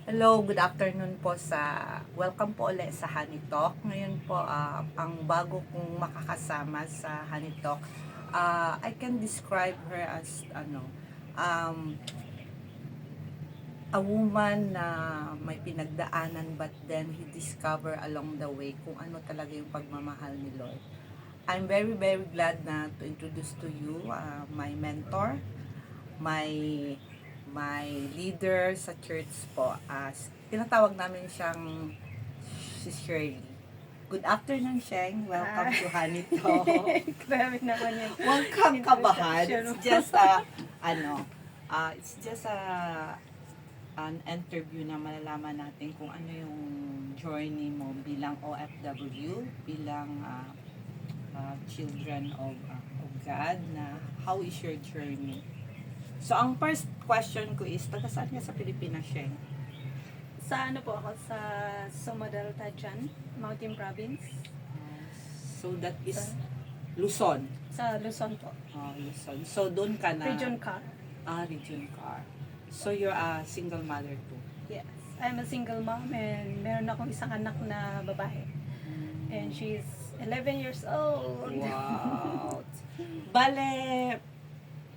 Hello, good afternoon po welcome po ulit sa Honey Talk. Ngayon po, ang bago kong makakasama sa Honey Talk, I can describe her as um, a woman na may pinagdaanan but then he discover along the way kung ano talaga yung pagmamahal ni Lord. I'm very very glad na to introduce to you my mentor, my leader sa church po, as tinatawag namin siyang si Shirley. Good afternoon, Sheng. Welcome to Honey Talk. Grabe naman yan. Huwag kang kabahan. Introduction. It's just it's just an interview na malalaman natin kung ano yung journey mo bilang OFW, bilang children of God, na how is your journey. So, ang first question ko is, taga saan ka sa Pilipinas, Sheng? Sa ano po ako? Sa Somadal, Tajan, Mountain Province. So, that is Luzon. Sa Luzon po. Luzon. So, doon ka na? Region Car. Region Car. So, you're a single mother too? Yes. I'm a single mom and meron akong isang anak na babae. And she's 11 years old. Wow! Bale,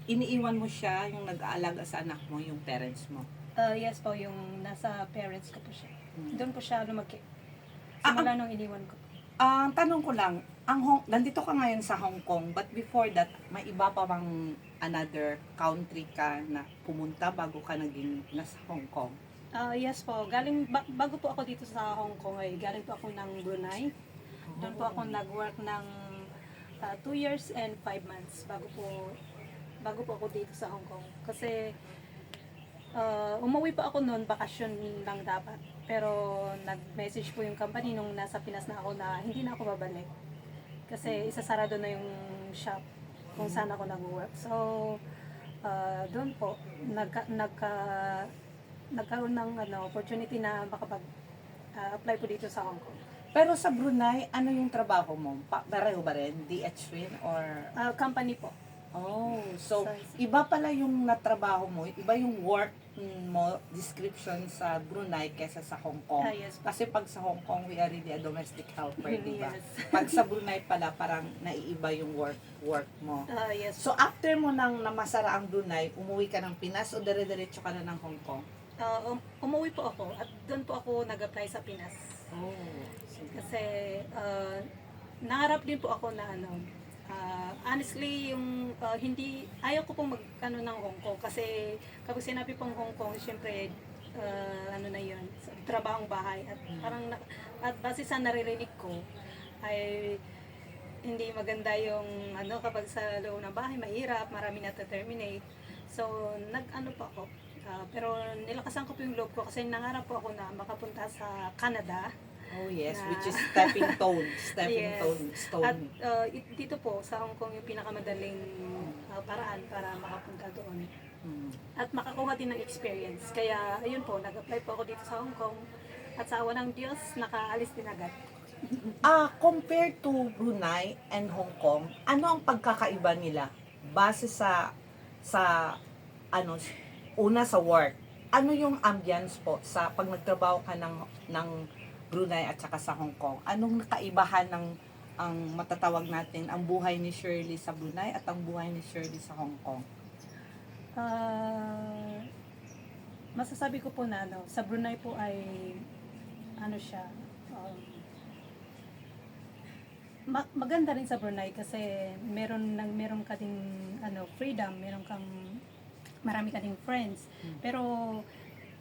iniiwan mo siya, yung nag-aalaga sa anak mo, yung parents mo? Yes po, yung nasa parents ko po siya. Doon po siya lumaki. Ah, Simula nung iniwan ko. Tanong ko lang, nandito ka ngayon sa Hong Kong, but before that, may iba pa bang another country ka na pumunta bago ka naging nasa Hong Kong? Yes po, bago po ako dito sa Hong Kong ay galing po ako ng Brunei. Doon po ako nag-work ng 2 years and 5 months bago po ako dito sa Hong Kong. Kasi umuwi pa ako noon, bakasyon lang dapat. Pero nag-message po yung company nung nasa Pinas na ako na hindi na ako babalik. Kasi isasarado na yung shop kung saan ako nag-work. So, doon po, nagkaroon ng opportunity na makapag-apply po dito sa Hong Kong. Pero sa Brunei, ano yung trabaho mo? Pareho ba rin? DH rin or? Company po. Oh, so iba pala yung natrabaho mo, iba yung work mo, description sa Brunei kesa sa Hong Kong. Yes. Kasi pag sa Hong Kong, we are really a domestic helper, di ba? Yes. Pag sa Brunei pala, parang naiiba yung work mo. Yes. So after mo nang namasara ang Brunei, umuwi ka ng Pinas o dire-diretso ka na ng Hong Kong? Umuwi po ako at doon po ako nag-apply sa Pinas. Oh. Kasi nangarap din po ako na honestly, yung hindi, ayaw ko pong magkano ng Hong Kong kasi kapag sinabi pong Hong Kong, syempre, ano na yun, trabahong bahay at parang, at base sa naririnig ko, ay hindi maganda yung kapag sa loob ng bahay, mahirap, marami na terminate. So, nag-ano pa ako, pero nilakasan ko po yung loob ko kasi nangarap po ako na makapunta sa Canada. Oh yes, Na- which is stepping Yes. stone. At dito po sa Hong Kong yung pinakamadaling paraan para makapunta doon. At makakuha din ng experience. Kaya ayun po, nag-apply po ako dito sa Hong Kong. At sa awa ng Diyos, nakaalis din agad. Compared to Brunei and Hong Kong, ano ang pagkakaiba nila base sa ano, una sa work? Ano yung ambience po sa pag nagtrabaho ka ng Brunei at saka sa Hong Kong? Anong kaibahan ng ang matatawag natin ang buhay ni Shirley sa Brunei at ang buhay ni Shirley sa Hong Kong? Masasabi ko po na sa Brunei po ay siya, maganda rin sa Brunei kasi meron ka ding freedom, marami ka ding friends. Pero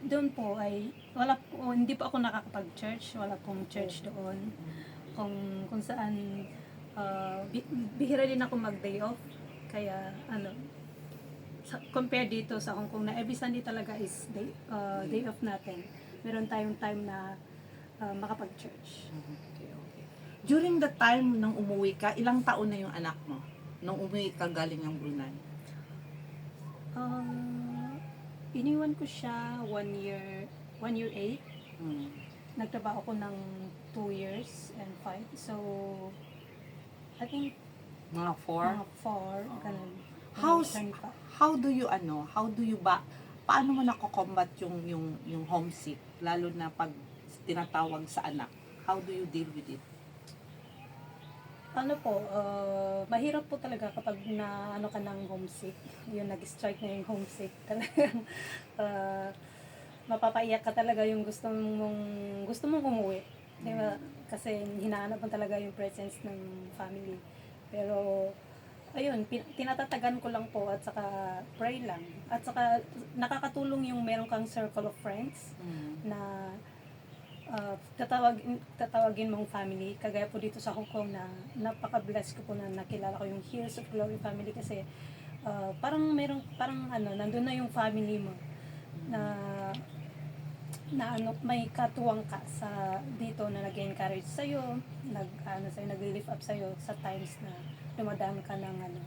doon po ay hindi po ako nakakapag-church, wala pong church doon. Kung saan bihira din ako mag-day off. Kaya compare dito sa Hong Kong na every Sunday talaga is day off natin. Meron tayong time na makapag-church. Okay. During the time nang umuwi ka, ilang taon na yung anak mo nung umuwi ka galing ng Brunei? Iniwan ko siya 1 year 8. Nagtrabaho ko ng 2 years and 5. So, I think Mga 4? mga 4, ganun. How do you paano mo nako-combat yung homesick lalo na pag tinatawag sa anak? How do you deal with it? Ano po, mahirap po talaga kapag na ano ka ng homesick, yung nag-strike na yung homesick, talagang mapapaiyak ka talaga yung gusto mong umuwi. Di ba? Kasi hinahanap mo talaga yung presence ng family. Pero ayun, tinatatagan ko lang po at saka pray lang. At saka nakakatulong yung meron kang circle of friends na tatawagin mong family. Kagaya po dito sa Hong Kong na napaka-bless ko po na nakilala ko yung Heroes of Glory family kasi parang ano, nandun na yung family mo na may katuwang ka sa dito na nag-encourage sa iyo, nag-lift up sa iyo sa times na dumadaan ka ng mga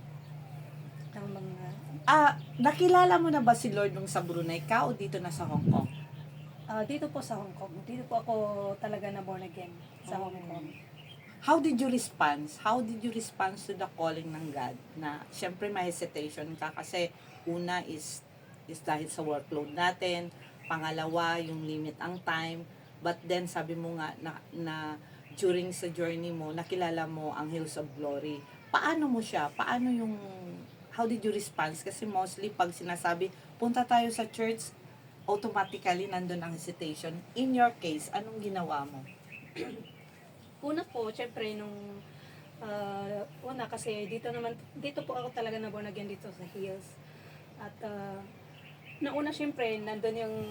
Nakilala mo na ba si Lord nung sa Brunei ka o dito na sa Hong Kong? dito po sa Hong Kong. Dito po ako talaga na born again sa Hong Kong. How did you respond? How did you respond to the calling ng God? Na syempre may hesitation ka kasi una is dahil sa workload natin, pangalawa yung limit ang time, but then sabi mo nga na during sa journey mo, nakilala mo ang Hills of Glory. Paano mo siya? How did you respond? Kasi mostly pag sinasabi, punta tayo sa church, automatically nandun ang hesitation. In your case, anong ginawa mo? Una po, syempre una kasi dito po ako talaga na born again dito sa Hills. At nauna syempre nandun yung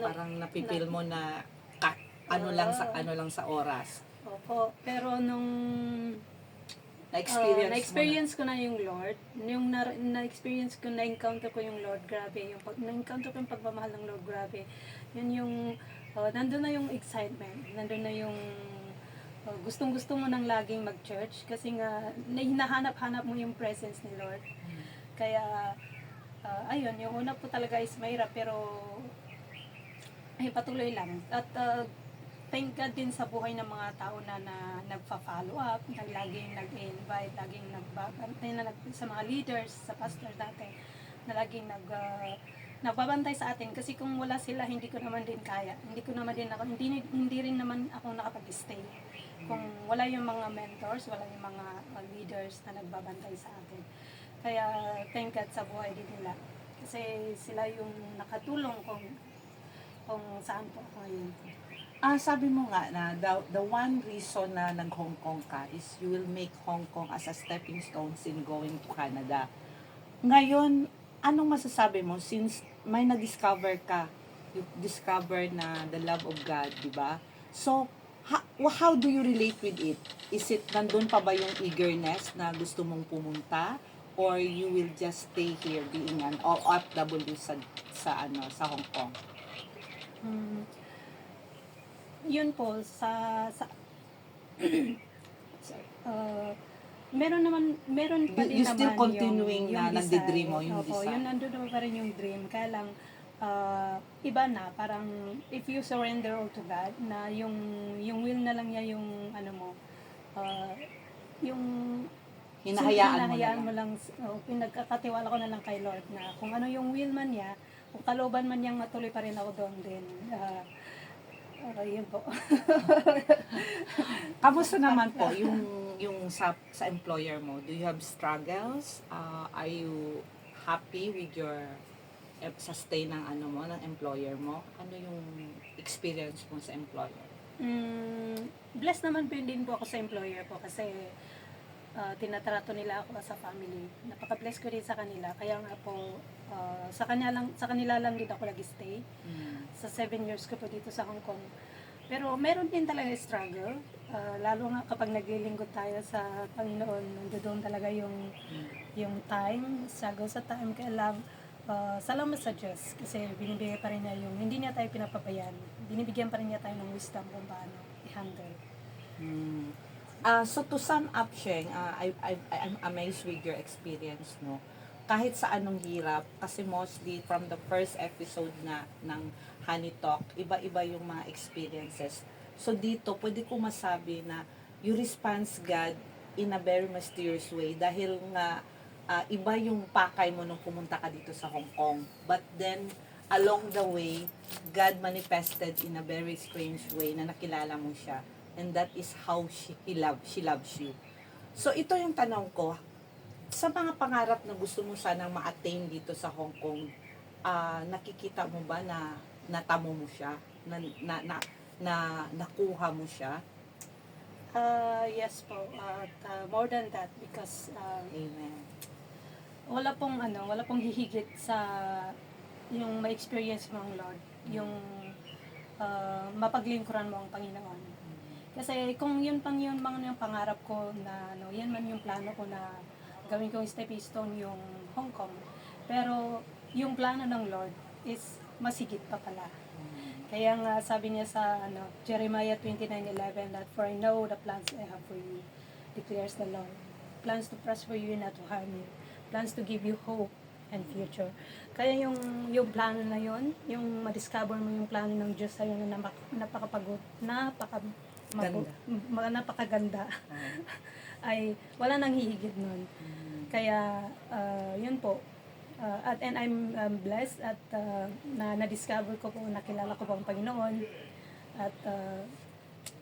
Parang napipil mo na ano lang sa oras. Opo, pero nung Na-experience ko na yung Lord, na-experience ko, na-encounter ko yung Lord, grabe, na-encounter ko yung pagmamahal ng Lord, grabe. Yun yung, nandun na yung excitement, nandun na yung gustong-gusto mo nang laging mag-church kasi nga, hinahanap-hanap mo yung presence ni Lord. Kaya, ayun, yung una po talaga is mahirap, pero ay patuloy lang. At thank God din sa buhay ng mga tao na nagpa-follow up, na laging nag-invite, laging nagbabantay sa mga leaders, sa pastor dati, na laging nagbabantay sa atin kasi kung wala sila hindi ko naman din kaya. Hindi rin naman ako nakapag-stay. Kung wala yung mga mentors, wala yung mga leaders na nagbabantay sa atin. Kaya thank God sa buhay din nila. Kasi sila yung nakatulong kung saan po ako ngayon. Sabi mo nga na the one reason na nag-Hong Kong ka is you will make Hong Kong as a stepping stones in going to Canada. Ngayon, anong masasabi mo since may na-discover ka, you discover na the love of God, di ba? So, how do you relate with it? Is it nandun pa ba yung eagerness na gusto mong pumunta? Or you will just stay here being an OFW sa Hong Kong? Yun po meron pa din You still naman continuing yung na nagdi-dream mo desire. yung Opo, desire. yun nandun naman pa rin yung dream. Kaya lang, iba na, parang if you surrender all to God, na yung will na lang niya yung yung Hinahayaan mo na lang. pinagkakatiwala ko na lang kay Lord na kung ano yung will man niya, kung kalooban man niyang matuloy pa rin ako doon din. Yun po. Kamusta naman po yung sa employer mo? Do you have struggles? Are you happy with your sa stay ng ng employer mo? Ano yung experience mo sa employer? Blessed naman din po ako sa employer po kasi tinatrato nila ako as a family. Napaka-bless ko rin sa kanila. Kaya nga po, sa kanila lang din ako nag-stay. Sa 7 years ko po dito sa Hong Kong. Pero meron din talaga struggle. Lalo nga kapag naglilingkod tayo sa Panginoon, nandoon talaga yung time, struggle sa time. Kaya lang, salamat sa Diyos. Kasi binibigay pa rin niya hindi niya tayo pinapabayaan. Binibigyan pa rin niya tayo ng wisdom kung paano i-handle. So to sum up, Sheng, I'm amazed with your experience, no? Kahit sa anong hirap, kasi mostly from the first episode na ng Honey Talk, iba-iba yung mga experiences. So dito, pwede ko masabi na you response God in a very mysterious way dahil nga iba yung pakay mo nung pumunta ka dito sa Hong Kong. But then, along the way, God manifested in a very strange way na nakilala mo siya. And that is how she loves you. So ito yung tanong ko, sa mga pangarap na gusto mo sanang ma-attain dito sa Hong Kong, nakikita mo ba na natamo mo siya? Nakuha mo siya? Yes po, at more than that because Amen. wala pong hihigit sa yung ma-experience mo ang Lord, yung mapaglingkuran mo ang Panginoon. Kasi kung yun mga yung pangarap ko na yan man yung plano ko na gawin kong stepping stone yung Hong Kong. Pero yung plano ng Lord is masigit pa pala. Kaya nga sabi niya sa Jeremiah 29:11 that for I know the plans I have for you, declares the Lord. Plans to prosper you, not to harm you. Plans to give you hope and future. Kaya yung plano na yon, yung ma-discover mo yung plano ng Diyos sa'yo na napakaganda, ay wala nang hihigit nun. Kaya yun po. And I'm blessed at na-discover ko po, nakilala ko po ang Panginoon. At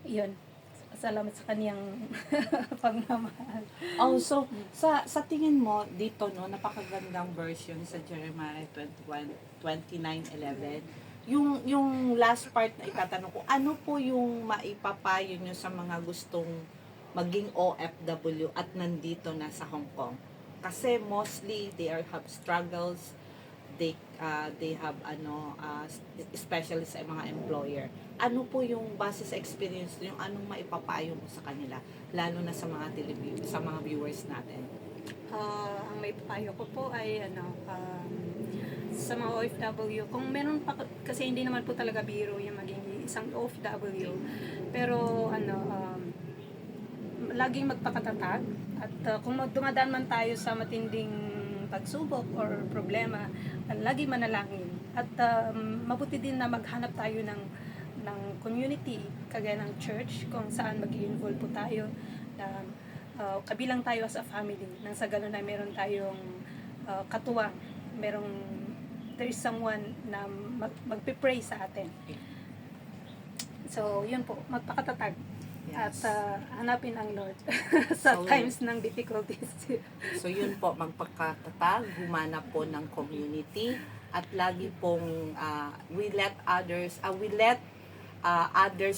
yun, salamat sa kaniyang pagmamahal. So, sa tingin mo, dito, napakagandang version sa Jeremiah 29:11. Yung last part na itatanong ko, ano po yung maipapayo nyo sa mga gustong maging OFW at nandito na sa Hong Kong? Kasi mostly they have struggles, they have especially sa mga employer. Ano po yung base sa experience yung anong maipapayo mo sa kanila, lalo na sa mga sa mga viewers natin? Ang may papayo ko po ay sa mga OFW, kung meron pa, kasi hindi naman po talaga biro yung maging isang OFW, pero laging magpakatatag at kung dumadaan man tayo sa matinding pagsubok or problema, lagi manalangin at mabuti din na maghanap tayo ng community kagaya ng church kung saan mag-i-involve po tayo na kabilang tayo as a family nang sa gano'n na meron tayong katuwang, there is someone na magpipray sa atin. So yun po, magpakatatag. Yes. At hanapin ang Lord sa times ng difficulties. So yun po, magpakatatag, humanap po ng community, at lagi pong we let others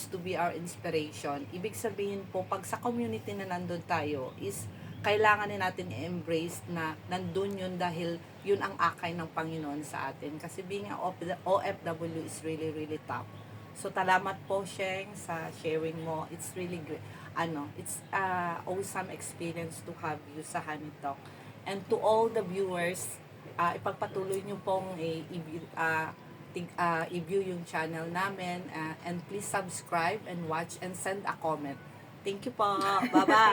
to be our inspiration. Ibig sabihin po, pag sa community na nandun tayo, is kailangan din natin i-embrace na nandun yun dahil yun ang akay ng Panginoon sa atin. Kasi being an OFW is really, really tough. So, salamat po, Sheng, sa sharing mo. It's really good. It's awesome experience to have you sa Honey Talk. And to all the viewers, ipagpatuloy nyo pong i-view yung channel namin. And please subscribe and watch and send a comment. Thank you po. Bye-bye.